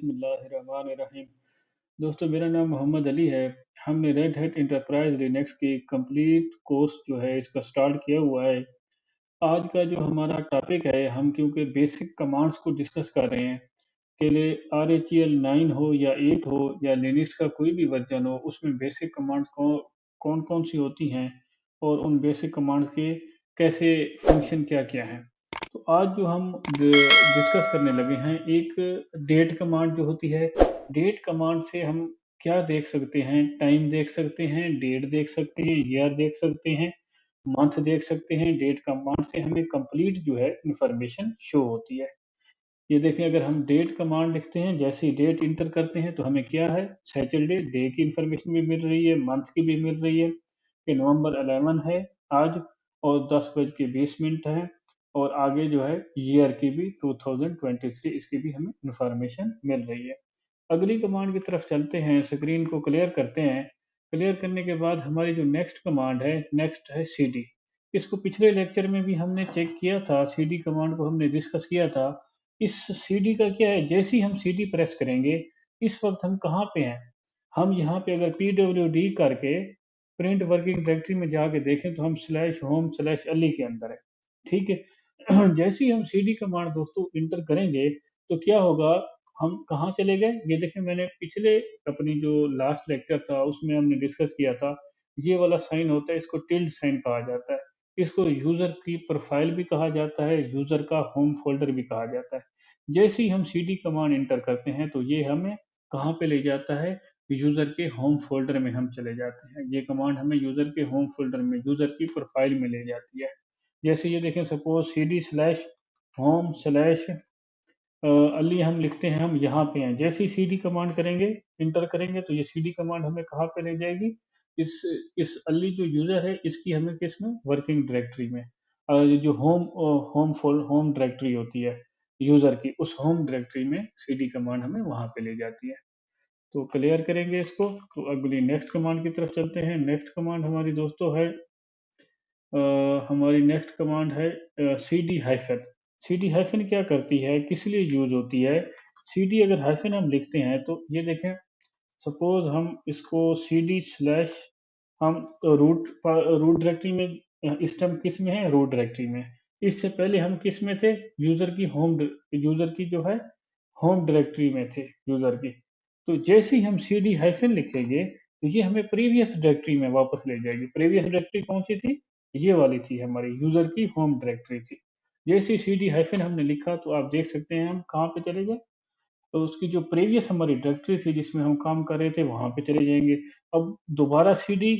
बिस्मिल्लाहिर्रहमानिर्रहीम। दोस्तों मेरा नाम मोहम्मद अली है। हमने रेड हैट एंटरप्राइज लिनक्स की कंप्लीट कोर्स जो है इसका स्टार्ट किया हुआ है। आज का जो हमारा टॉपिक है, हम क्योंकि बेसिक कमांड्स को डिस्कस कर रहे हैं के लिए RHEL 9 हो या 8 हो या लिनक्स का कोई भी वर्जन हो, उसमें बेसिक कमांड्स कौन कौन सी होती हैं और उन बेसिक कमांड्स के कैसे फंक्शन क्या क्या हैं। तो आज जो हम डिस्कस करने लगे हैं, एक डेट कमांड जो होती है। डेट कमांड से हम क्या देख सकते हैं? टाइम देख सकते हैं, डेट देख सकते हैं, ईयर देख सकते हैं, मंथ देख सकते हैं। डेट कमांड से हमें कंप्लीट जो है इंफॉर्मेशन शो होती है। ये देखें, अगर हम डेट कमांड लिखते हैं, जैसे ही डेट इंटर करते हैं तो हमें क्या है, सैटरडे डे की इंफॉर्मेशन भी मिल रही है, मंथ की भी मिल रही है कि नवंबर 11 है आज और 10 बज के 20 मिनट है। और आगे जो है ईयर की भी 2023 इसकी भी हमें इंफॉर्मेशन मिल रही है। अगली कमांड की तरफ चलते हैं, स्क्रीन को क्लियर करते हैं। क्लियर करने के बाद हमारी जो नेक्स्ट कमांड है, नेक्स्ट है cd। इसको पिछले लेक्चर में भी हमने चेक किया था, cd कमांड को हमने डिस्कस किया था। इस cd का क्या है, जैसे ही हम cd प्रेस करेंगे, इस वक्त हम कहाँ पे हैं? हम यहाँ पे अगर pwd करके प्रिंट वर्किंग डायरेक्टरी में जाके देखें तो हम /home/ali के अंदर है। ठीक है। जैसे ही हम cd कमांड दोस्तों इंटर करेंगे तो क्या होगा, हम कहाँ चले गए? ये देखें, मैंने पिछले अपनी जो लास्ट लेक्चर था उसमें हमने डिस्कस किया था, ये वाला साइन होता है, इसको टिल्ड साइन कहा जाता है। इसको यूजर की प्रोफाइल भी कहा जाता है, यूजर का होम फोल्डर भी कहा जाता है। जैसे ही हम cd कमांड इंटर करते हैं तो ये हमें कहाँ पे ले जाता है? यूजर के होम फोल्डर में हम चले जाते हैं। ये कमांड हमें यूजर के होम फोल्डर में, यूजर की प्रोफाइल में ले जाती है। जैसे ये देखें, सपोज cd/home/ अली हम लिखते हैं, हम यहाँ पे हैं। जैसे ही cd कमांड करेंगे, इंटर करेंगे तो ये cd कमांड हमें कहाँ पे ले जाएगी? इस इस अली जो यूजर है इसकी हमें किस में, वर्किंग डायरेक्टरी में। ये जो होम डायरेक्टरी होती है यूजर की, उस होम डायरेक्टरी में cd कमांड हमें वहां पे ले जाती है। तो क्लियर करेंगे इसको। तो अगली नेक्स्ट कमांड की तरफ चलते हैं। नेक्स्ट कमांड हमारी दोस्तों है, हमारी नेक्स्ट कमांड है cd-। cd- क्या करती है, किस लिए यूज होती है? cd अगर हाइफन हम लिखते हैं तो ये देखें, सपोज हम इसको cd/ हम रूट डायरेक्टरी में, इस टाइम किस में है, रूट डायरेक्टरी में। इससे पहले हम किस में थे? यूजर की जो है होम डायरेक्टरी में थे यूजर की। तो जैसे ही हम cd- लिखेंगे तो ये हमें प्रीवियस डायरेक्टरी में वापस ले जाएगी। प्रीवियस डायरेक्टरी कौन सी थी? ये वाली थी, हमारी यूजर की होम डायरेक्टरी थी। जैसे ही cd- हमने लिखा तो आप देख सकते हैं हम कहाँ पे चले गए। तो उसकी जो प्रीवियस हमारी डायरेक्टरी थी जिसमें हम काम कर रहे थे, वहां पे चले जाएंगे। अब दोबारा cd-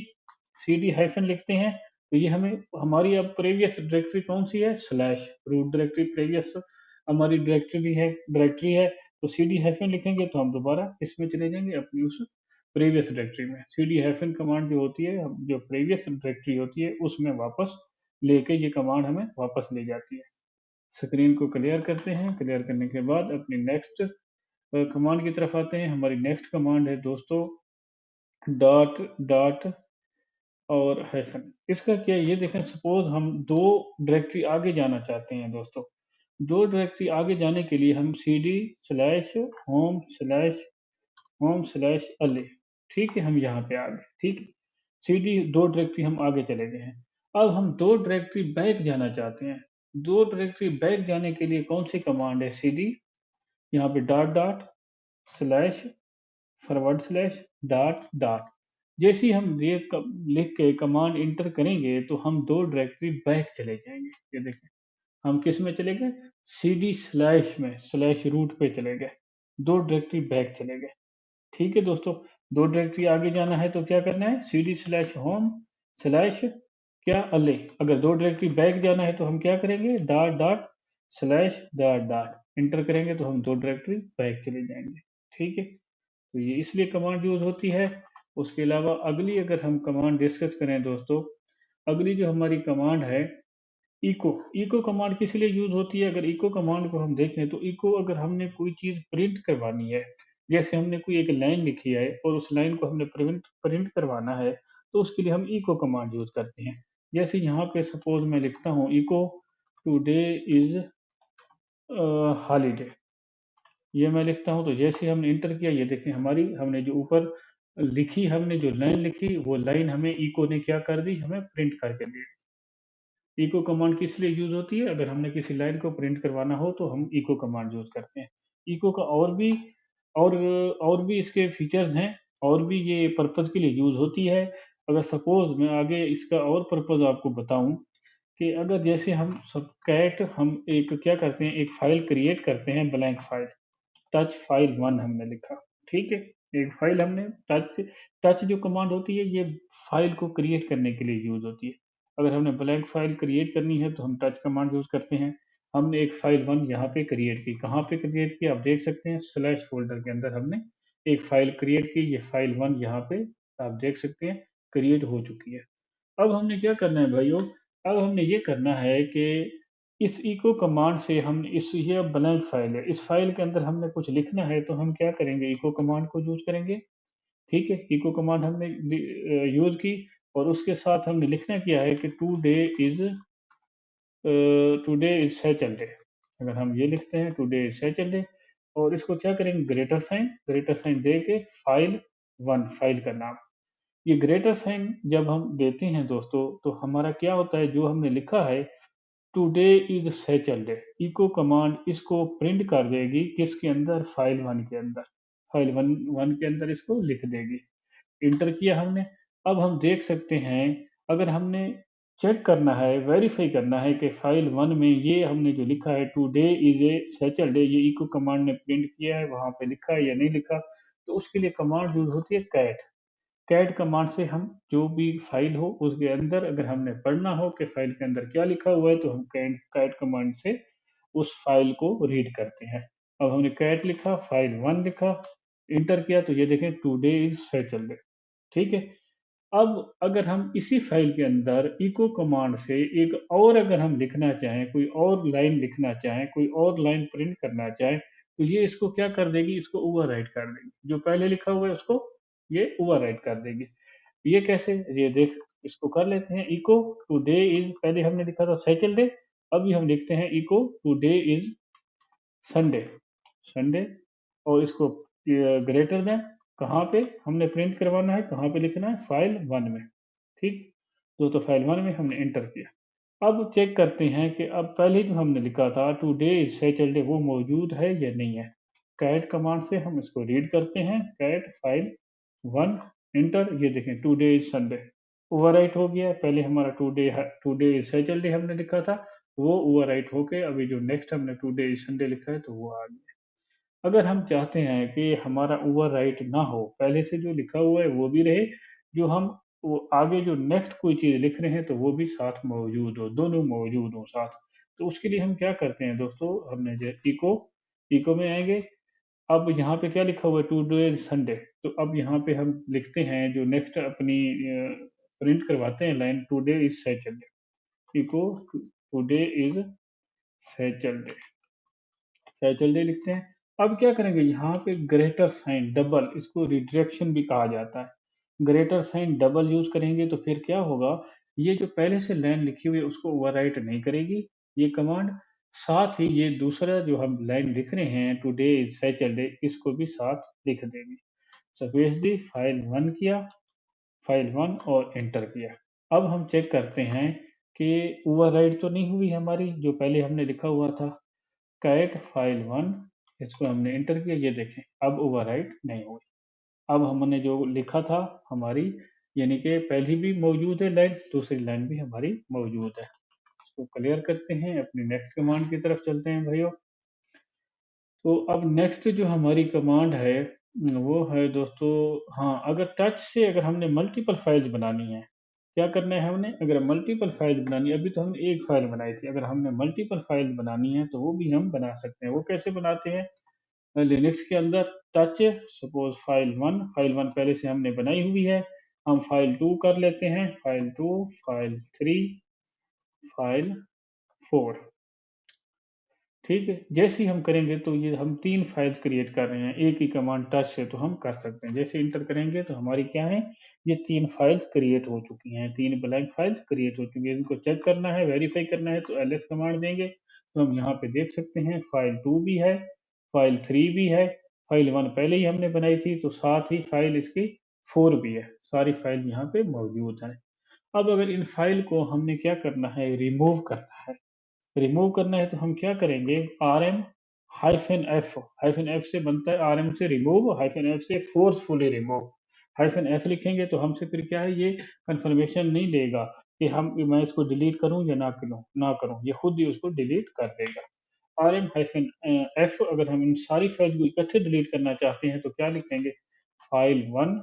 लिखते हैं तो ये हमें, हमारी अब प्रीवियस डायरेक्टरी कौन सी है? स्लैश रूट डायरेक्टरी प्रीवियस हमारी डायरेक्टरी है। तो cd- लिखेंगे तो हम दोबारा इसमें चले जाएंगे, अपनी उस प्रीवियस डायरेक्टरी में। cd- कमांड जो होती है, जो प्रीवियस डायरेक्टरी होती है उसमें वापस लेके ये कमांड हमें वापस ले जाती है। स्क्रीन को क्लियर करते हैं। क्लियर करने के बाद अपनी नेक्स्ट कमांड की तरफ आते हैं। हमारी नेक्स्ट कमांड है दोस्तों डॉट डॉट और हाइफन। इसका क्या है, ये देखें, सपोज हम दो डायरेक्टरी आगे जाना चाहते हैं दोस्तों। दो डायरेक्टरी आगे जाने के लिए हम cd/home/home/ali, ठीक है, हम यहाँ पे आ गए। ठीक है, cd दो डायरेक्टरी हम आगे चले गए हैं। अब हम दो डायरेक्टरी बैक जाना चाहते हैं। दो डायरेक्टरी बैक जाने के लिए कौन सी कमांड है? cd, यहाँ पे dot dot slash dot dot. जैसे ही हम ये लिख के कमांड इंटर करेंगे तो हम दो डायरेक्टरी बैक चले जाएंगे। ये देखें, हम किस में चले गए? cd/ में, स्लैश रूट पे चले गए, दो डायरेक्टरी बैक चले गए। ठीक है दोस्तों, दो डायरेक्टरी आगे जाना है तो क्या करना है? cd/home/ क्या अले। अगर दो डायरेक्टरी बैक जाना है तो हम क्या करेंगे? Dot dot slash dot dot inter करेंगे तो हम दो डायरेक्टरी बैक चले जाएंगे। ठीक है, तो ये इसलिए कमांड यूज होती है। उसके अलावा अगली अगर हम कमांड डिस्कस करें दोस्तों, अगली जो हमारी कमांड है, इको। इको कमांड किस लिए यूज होती है? अगर इको कमांड को हम देखें तो इको, अगर हमने कोई चीज प्रिंट करवानी है, जैसे हमने कोई एक लाइन लिखी है और उस लाइन को हमने प्रिंट प्रिंट करवाना है, तो उसके लिए हम इको कमांड यूज करते हैं। जैसे यहाँ पे सपोज मैं लिखता हूँ इको टुडे इज हॉलीडे। ये मैं लिखता हूँ तो जैसे ही हमने इंटर किया, ये देखें हमारी हमने जो ऊपर लिखी, हमने जो लाइन लिखी वो लाइन हमें इको ने क्या कर दी, हमें प्रिंट करके दे दी। इको कमांड किस लिए यूज़ होती है? अगर हमने किसी लाइन को प्रिंट करवाना हो तो हम इको कमांड यूज़ करते हैं। इको का और और भी इसके फीचर्स हैं, और भी ये पर्पज़ के लिए यूज़ होती है। अगर सपोज़ मैं आगे इसका और पर्पज़ आपको बताऊँ कि अगर जैसे हम एक क्या करते हैं, एक फ़ाइल क्रिएट करते हैं, ब्लैंक फ़ाइल। टच फ़ाइल 1 हमने लिखा, ठीक है? एक फ़ाइल हमने टच टच जो कमांड होती है, ये फ़ाइल को क्रिएट करने के लिए यूज़ होती है। अगर हमने ब्लैंक फ़ाइल क्रिएट करनी है तो हम टच कमांड यूज़ करते हैं। हमने एक फ़ाइल 1 यहाँ पे क्रिएट की, कहाँ पे क्रिएट की आप देख सकते हैं, स्लैश फ़ोल्डर के अंदर हमने एक फ़ाइल क्रिएट की, ये फ़ाइल 1 यहाँ पे आप देख सकते हैं क्रिएट हो चुकी है। अब हमने क्या करना है भाइयों, अब हमने ये करना है कि इस echo कमांड से हम इस ये ब्लैंक फाइल है, इस फाइल के अंदर हमने कुछ लिखना है तो हम क्या करेंगे, echo कमांड को यूज़ करेंगे, ठीक है? echo कमांड हमने यूज़ की और उसके साथ हमने लिखना क्या है कि टुडे इज़ सैटरडे। अगर हम ये लिखते हैं टुडे इज़ सैटरडे और इसको क्या करेंगे, ग्रेटर साइन दे के फाइल 1 फाइल का नाम। ये ग्रेटर साइन जब हम देते हैं दोस्तों, तो हमारा क्या होता है, जो हमने लिखा है today is Saturday, echo command इसको प्रिंट कर देगी किसके अंदर, फाइल 1 के अंदर। फाइल 1 के अंदर इसको लिख देगी। इंटर किया हमने। अब हम देख सकते हैं, अगर हमने चेक करना है, वेरीफाई करना है कि फाइल 1 में ये हमने जो लिखा है टुडे इज़ ए सैटरडे, ये इको कमांड ने प्रिंट किया है, वहाँ पे लिखा है या नहीं लिखा, तो उसके लिए कमांड यूज़ होती है कैट। कैट कमांड से हम जो भी फाइल हो उसके अंदर अगर हमने पढ़ना हो कि फाइल के अंदर क्या लिखा हुआ है, तो हम कैट कैट कमांड से उस फाइल को रीड करते हैं। अब हमने कैट लिखा, फाइल 1 लिखा, इंटर किया तो ये देखें टुडे इज़ सैटरडे, ठीक है? अब अगर हम इसी फाइल के अंदर इको कमांड से एक और अगर हम लिखना चाहें, कोई और लाइन लिखना चाहें, कोई और लाइन प्रिंट करना चाहें, तो ये इसको क्या कर देगी, इसको ओवरराइट कर देगी। जो पहले लिखा हुआ है उसको ये ओवरराइट कर देगी। ये कैसे? ये देख, इसको कर लेते हैं इको टुडे इज़, पहले हमने लिखा था सैटरडे, अभी हम लिखते हैं echo today is Sunday, Sunday और इसको ग्रेटर देन कहाँ पे हमने प्रिंट करवाना है, कहाँ पे लिखना है, फाइल 1 में, ठीक? तो फाइल 1 में हमने एंटर किया। अब चेक करते हैं कि अब पहले जो हमने लिखा था टुडे इज़ सैटरडे वो मौजूद है या नहीं है। कैट कमांड से हम इसको रीड करते हैं, कैट फाइल 1 एंटर, ये देखें टुडे इज़ संडे, ओवरराइट हो गया। पहले हमारा टुडे इज़ सैटरडे हमने लिखा था, वो ओवरराइट होके अभी जो नेक्स्ट हमने टुडे इज़ संडे लिखा है तो वो आ गया। अगर हम चाहते हैं कि हमारा ओवरराइट ना हो, पहले से जो लिखा हुआ है वो भी रहे, जो हम वो आगे जो नेक्स्ट कोई चीज़ लिख रहे हैं तो वो भी साथ मौजूद हो, दोनों मौजूद हो साथ। तो उसके लिए हम क्या करते हैं दोस्तों, हमने जो इको इको में आएँगे, अब यहाँ पे क्या लिखा हुआ है टुडे इज़ संडे, तो अब यहाँ पे हम लिखते हैं जो नेक्स्ट अपनी प्रिंट करवाते हैं line today is Saturday, echo today is Saturday, Saturday लिखते हैं। अब क्या करेंगे, यहाँ पे ग्रेटर साइन डबल, इसको रिडायरेक्शन भी कहा जाता है। ग्रेटर साइन डबल यूज़ करेंगे तो फिर क्या होगा, ये जो पहले से लाइन लिखी हुई है उसको ओवरराइट नहीं करेगी ये कमांड, साथ ही ये दूसरा जो हम लाइन लिख रहे हैं टुडे इज़ सैटरडे, इसको भी साथ लिख देगी। सफेज दी फाइल 1 किया, फाइल 1 और एंटर किया। अब हम चेक करते हैं कि ओवरराइट तो नहीं हुई हमारी, जो पहले हमने लिखा हुआ था। कैट फाइल 1 इसको हमने एंटर किया, ये देखें अब ओवरराइट नहीं हुई। अब हमने जो लिखा था हमारी, यानी कि पहली भी मौजूद है लाइन, दूसरी लाइन भी हमारी मौजूद है। इसको क्लियर करते हैं, अपनी नेक्स्ट कमांड की तरफ चलते हैं भाइयों। तो अब नेक्स्ट जो हमारी कमांड है वो है दोस्तों, हाँ, अगर टच से अगर हमने मल्टीपल फाइल्स बनानी है, क्या करना है हमने, अगर मल्टीपल फाइल्स बनानी है, अभी तो हमने एक फाइल बनाई थी, अगर हमने मल्टीपल फाइल बनानी है तो वो भी हम बना सकते हैं। वो कैसे बनाते हैं, लिनक्स के अंदर टच, सपोज फाइल 1 पहले से हमने बनाई हुई है, हम फाइल 2 कर लेते हैं, फाइल 2, फाइल 3, फाइल 4, ठीक है? जैसे ही हम करेंगे तो ये हम 3 फाइल्स क्रिएट कर रहे हैं, एक ही कमांड टच से तो हम कर सकते हैं। जैसे इंटर करेंगे तो हमारी क्या है, ये 3 फाइल्स क्रिएट हो चुकी हैं, 3 ब्लैंक फाइल्स क्रिएट हो चुकी हैं। इनको चेक करना है, वेरीफाई करना है तो एलएस कमांड देंगे, तो हम यहाँ पे देख सकते हैं फाइल 2 भी है, फाइल 3 भी है, फाइल 1 पहले ही हमने बनाई थी, तो साथ ही फाइल इसकी 4 भी है। सारी फाइल यहाँ पे मौजूद हैं। अब अगर इन फाइल को हमने क्या करना है, रिमूव करना है। रिमूव करना है तो हम क्या करेंगे, rm हाइफन एफ से बनता है, rm से रिमूव, हाइफन एफ से फोर्सफुली रिमूव। हाइफन एफ लिखेंगे तो हमसे फिर क्या है, ये कंफर्मेशन नहीं लेगा कि मैं इसको डिलीट करूं या ना करूं, ये खुद ही उसको डिलीट कर देगा। rm हाइफन एफ, अगर हम इन सारी फाइल को इकट्ठे डिलीट करना चाहते हैं तो क्या लिखेंगे, file 1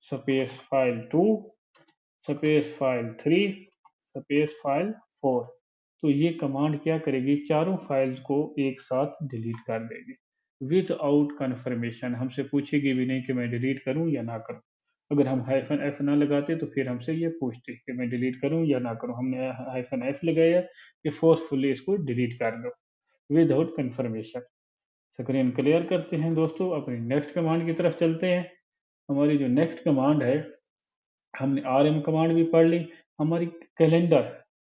space file 2 space file 3 space file 4। तो ये कमांड क्या करेगी, चारों फाइल्स को एक साथ डिलीट कर देगी विदाउट कन्फर्मेशन। हमसे पूछेगी भी नहीं कि मैं डिलीट करूं या ना करूं। अगर हम हाइफन एफ ना लगाते तो फिर हमसे ये पूछती कि मैं डिलीट करूं या ना करूं। हमने हाइफन एफ लगाया कि फोर्सफुली इसको डिलीट कर दो विदाउट कन्फर्मेशन। स्क्रीन क्लियर करते हैं दोस्तों, अपनी नेक्स्ट कमांड की तरफ चलते हैं। हमारी जो नेक्स्ट कमांड है, हमने rm कमांड भी पढ़ ली। हमारी कैलेंडर,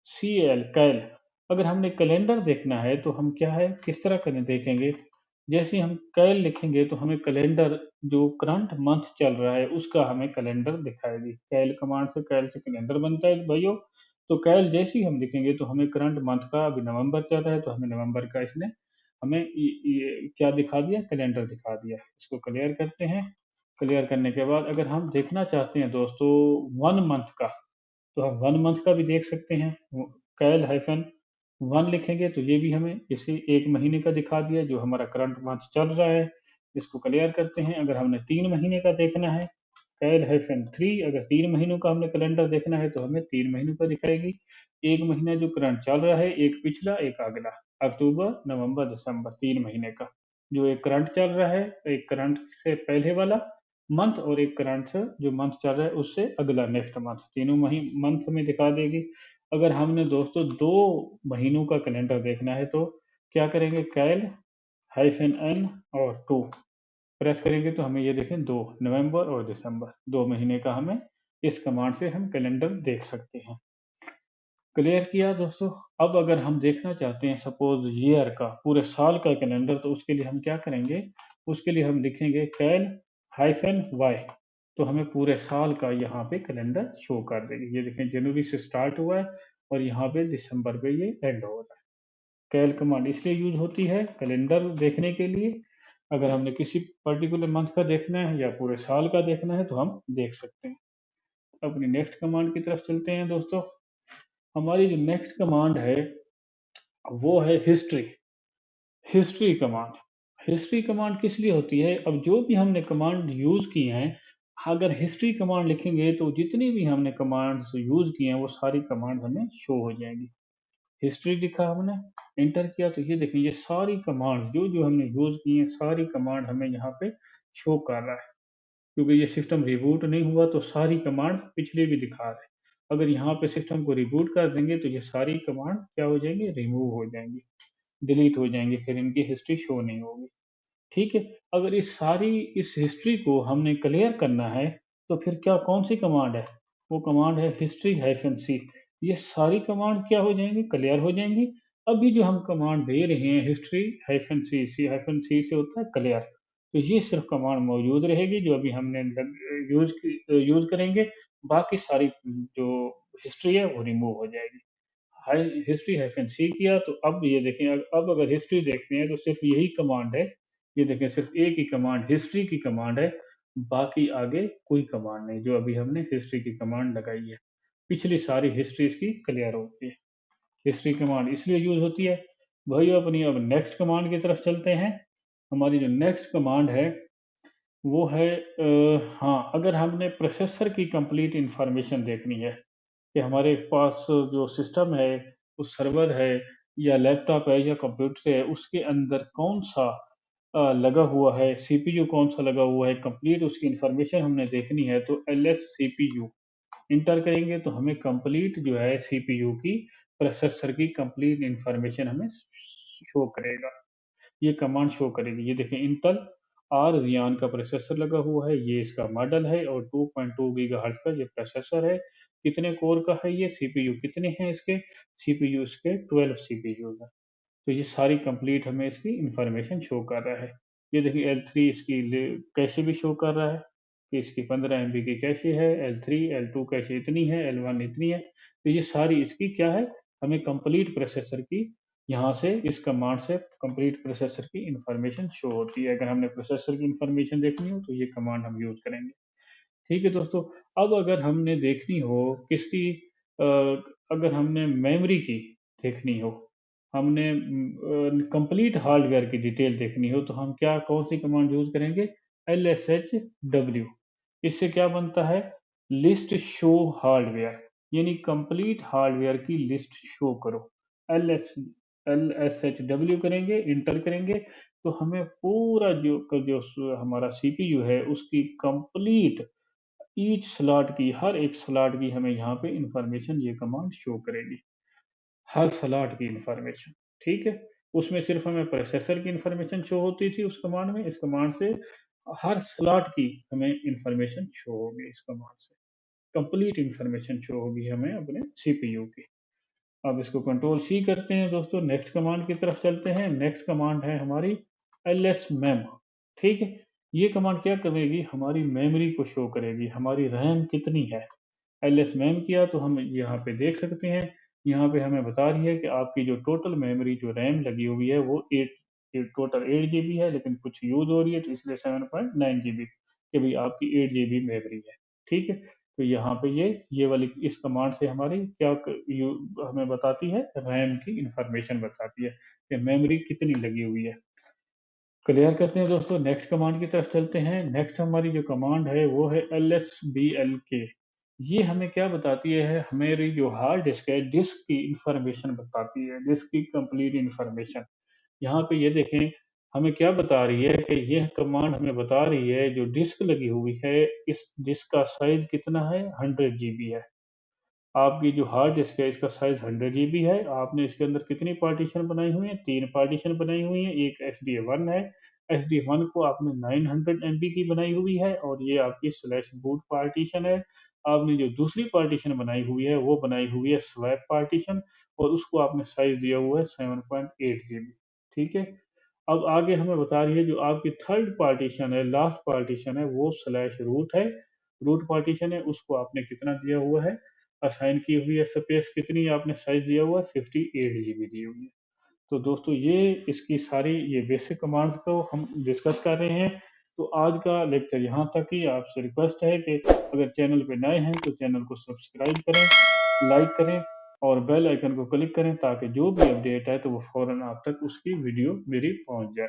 कैल, अगर हमने कैलेंडर देखना है तो हम क्या है, किस तरह करें देखेंगे। जैसे हम कैल लिखेंगे तो हमें कैलेंडर, जो करंट मंथ चल रहा है उसका हमें कैलेंडर दिखाएगी। कैल से कैलेंडर बनता है भाइयों। तो कैल जैसे ही हम लिखेंगे तो हमें करंट मंथ का, अभी नवंबर चल रहा है तो हमें नवंबर का इसने हमें ये क्या दिखा दिया, कैलेंडर दिखा दिया। इसको क्लियर करते हैं। क्लियर करने के बाद अगर हम देखना चाहते हैं दोस्तों 1 मंथ का, तो हम 1 मंथ का भी देख सकते हैं। कैल हाइफन 1 लिखेंगे तो ये भी हमें इसे 1 महीने का दिखा दिया जो हमारा करंट मंथ चल रहा है। इसको क्लियर करते हैं। अगर हमने 3 महीने का देखना है, कैल हाइफन 3, अगर 3 महीनों का हमने कैलेंडर देखना है तो हमें 3 महीनों का दिखाएगी। 1 महीना जो करंट चल रहा है, एक पिछला एक अगला, अक्टूबर नवंबर दिसंबर, 3 महीने का जो एक करंट चल रहा है, एक करंट से पहले वाला मंथ और एक करंट से जो मंथ चल रहा है उससे अगला नेक्स्ट मंथ, तीनों मंथ हमें दिखा देगी। अगर हमने दोस्तों 2 महीनों का कैलेंडर देखना है तो क्या करेंगे, कैल हाइफन एन और 2 प्रेस करेंगे तो हमें ये देखें 2 नवंबर और दिसंबर, 2 महीने का हमें इस कमांड से हम कैलेंडर देख सकते हैं। क्लियर किया दोस्तों। अब अगर हम देखना चाहते हैं सपोज ईयर का, पूरे साल का कैलेंडर, तो उसके लिए हम क्या करेंगे, उसके लिए हम लिखेंगे कैल हाइफन वाई। तो हमें पूरे साल का यहाँ पे कैलेंडर शो कर देगी। ये देखें जनवरी से स्टार्ट हुआ है और यहाँ पे दिसंबर पे ये एंड हो रहा है। कैल कमांड इसलिए यूज होती है कैलेंडर देखने के लिए। अगर हमने किसी पर्टिकुलर मंथ का देखना है या पूरे साल का देखना है तो हम देख सकते हैं। अपनी नेक्स्ट कमांड की तरफ चलते हैं दोस्तों। हमारी जो नेक्स्ट कमांड है वो है history. History command, history command किस लिए होती है, अब जो भी हमने कमांड यूज किए हैं, अगर हिस्ट्री कमांड लिखेंगे तो जितनी भी हमने कमांड्स यूज किए हैं वो सारी कमांड हमें शो हो जाएंगी। हिस्ट्री लिखा हमने, एंटर किया तो ये देखिए, ये सारी कमांड जो जो हमने यूज की हैं सारी कमांड हमें यहाँ पे शो कर रहा है। क्योंकि ये सिस्टम रिबूट नहीं हुआ तो सारी कमांड पिछले भी दिखा रहे हैं। अगर यहाँ पे सिस्टम को रिबूट कर देंगे तो ये सारी कमांड क्या हो जाएंगी, रिमूव हो जाएंगी, डिलीट हो जाएंगी, फिर इनकी हिस्ट्री शो नहीं होगी। ठीक है। अगर इस हिस्ट्री को हमने क्लियर करना है तो फिर क्या, कौन सी कमांड है, वो कमांड है हिस्ट्री हाइफन सी। ये सारी कमांड क्या हो जाएंगी, क्लियर हो जाएंगी। अभी जो हम कमांड दे रहे हैं हिस्ट्री हाइफन सी, सी हाइफन सी से होता है क्लियर, तो ये सिर्फ कमांड मौजूद रहेगी जो अभी हमने यूज करेंगे। बाकी सारी जो हिस्ट्री है वो रिमूव हो जाएगी। हाई हिस्ट्री हाइफन सी किया तो अब ये देखें, अब अगर हिस्ट्री देखते हैं तो सिर्फ यही कमांड है। ये देखें, सिर्फ एक ही कमांड हिस्ट्री की कमांड है, बाकी आगे कोई कमांड नहीं, जो अभी हमने हिस्ट्री की कमांड लगाई है। पिछली सारी हिस्ट्री इसकी क्लियर होती है। हिस्ट्री कमांड इसलिए यूज होती है। वही अपनी अब नेक्स्ट कमांड की तरफ चलते हैं। हमारी जो नेक्स्ट कमांड है वो है हाँ, अगर हमने प्रोसेसर की कंप्लीट इंफॉर्मेशन देखनी है कि हमारे पास जो सिस्टम है, उस सर्वर है या लैपटॉप है या कंप्यूटर है, उसके अंदर कौन सा लगा हुआ है, सीपीयू कौन सा लगा हुआ है, कंप्लीट उसकी इंफॉर्मेशन हमने देखनी है तो एलएस सीपीयू इंटर करेंगे तो हमें कंप्लीट जो है सीपीयू की, प्रोसेसर की कंप्लीट इंफॉर्मेशन हमें शो करेगा। ये कमांड शो करेगी। ये देखें, इंटेल आर रियान का प्रोसेसर लगा हुआ है, ये इसका मॉडल है और 2.2 गीगाहर्ट्ज का ये प्रोसेसर है। कितने कोर का है ये, सीपीयू कितने हैं इसके, सीपीयू इसके 12 सीपीयू है। तो ये सारी कंप्लीट हमें इसकी इन्फॉर्मेशन शो कर रहा है। ये देखिए L3 इसकी कैशे भी शो कर रहा है कि इसकी 15 एमबी की कैशे है, L3, L2 कैशे इतनी है, L1 इतनी है। तो ये सारी इसकी क्या है, हमें कंप्लीट प्रोसेसर की यहाँ से इस कमांड से कंप्लीट प्रोसेसर की इन्फॉर्मेशन शो होती है। अगर हमने प्रोसेसर की इन्फॉर्मेशन देखनी हो तो ये कमांड हम यूज़ करेंगे। ठीक है दोस्तों, अब अगर हमने देखनी हो किसकी अ, अगर हमने मेमोरी की देखनी हो, हमने कंप्लीट हार्डवेयर की डिटेल देखनी हो, तो हम क्या कौन-सी कमांड यूज़ करेंगे? LSHW। इससे क्या बनता है? लिस्ट शो हार्डवेयर, यानी कंप्लीट हार्डवेयर की लिस्ट शो करो। एलएस LSHW करेंगे, इंटर करेंगे, तो हमें पूरा जो हमारा सीपीयू है, उसकी कंप्लीट ईच स्लॉट की, हर एक स्लॉट की हमें यहाँ पे इंफॉर्मेशन ये कमांड शो करेगी। हर स्लॉट की इंफॉर्मेशन, ठीक है? उसमें सिर्फ़ हमें प्रोसेसर की इंफॉर्मेशन शो होती थी उस कमांड में, इस कमांड से हर स्लॉट की हमें इंफॉर्मेशन शो होगी इस कमांड से। कंप्लीट इंफॉर्मेशन शो होगी हमें अपने सीपीयू की। अब इसको कंट्रोल सी करते हैं दोस्तों, नेक्स्ट कमांड की तरफ चलते हैं। नेक्स्ट कमांड है हमारी lsmem, ठीक है? ये कमांड क्या करेगी? हमारी मेमोरी को शो करेगी, हमारी रैम कितनी है। lsmem किया तो हम यहाँ पे देख सकते हैं, यहाँ पे हमें बता रही है कि आपकी जो टोटल मेमोरी जो रैम लगी हुई है वो 8 टोटल 8 जीबी है, लेकिन कुछ यूज़ हो रही है तो इसलिए 7.9 जीबी कि भई आपकी 8 जीबी मेमोरी है, ठीक है? तो यहाँ पे ये वाली इस कमांड से हमारी क्या हमें बताती है, रैम की इंफॉर्मेशन बताती है कि मेमोरी कितनी लगी हुई है। क्लियर करते हैं दोस्तों, नेक्स्ट कमांड की तरफ चलते हैं। नेक्स्ट हमारी जो कमांड है वो है lsblk। ये हमें क्या बताती है, हमारी जो हार्ड डिस्क है, डिस्क की इंफॉर्मेशन बताती है, डिस्क की कंप्लीट इंफॉर्मेशन। यहाँ पे ये देखें, हमें क्या बता रही है कि यह कमांड हमें बता रही है जो डिस्क लगी हुई है, इस डिस्क का साइज़ कितना है, 100 जीबी है। आपकी जो हार्ड डिस्क है इसका साइज़ 100 जीबी है। आपने इसके अंदर कितनी पार्टीशन बनाई हुई है? 3 पार्टीशन बनाई हुई है। एक एसडीए 1 है। एसडीए 1 को आपने 900 एमबी की बनाई हुई है और ये आपकी स्लैश बूट पार्टीशन है। आपने जो दूसरी पार्टीशन बनाई हुई है वो बनाई हुई है स्वैप पार्टीशन और उसको आपने साइज़ दिया हुआ है 7.8 जीबी। ठीक है? अब आगे हमें बता रही है जो आपकी थर्ड पार्टीशन है, लास्ट पार्टीशन है, वो स्लैश रूट है। रूट पार्टीशन है, उसको आपने कितना दिया हुआ है, असाइन की हुई है स्पेस कितनी आपने साइज़ दिया हुआ है, 58 जीबी दी हुई है। तो दोस्तों ये इसकी सारी ये बेसिक कमांड्स को हम डिस्कस कर रहे हैं। तो आज का लेक्चर यहाँ तक ही। आपसे रिक्वेस्ट है कि अगर चैनल पे नए हैं तो चैनल को सब्सक्राइब करें, लाइक करें और बेल आइकन को क्लिक करें ताकि जो भी अपडेट है तो वो फ़ौरन आप तक उसकी वीडियो मेरी पहुँच जाए।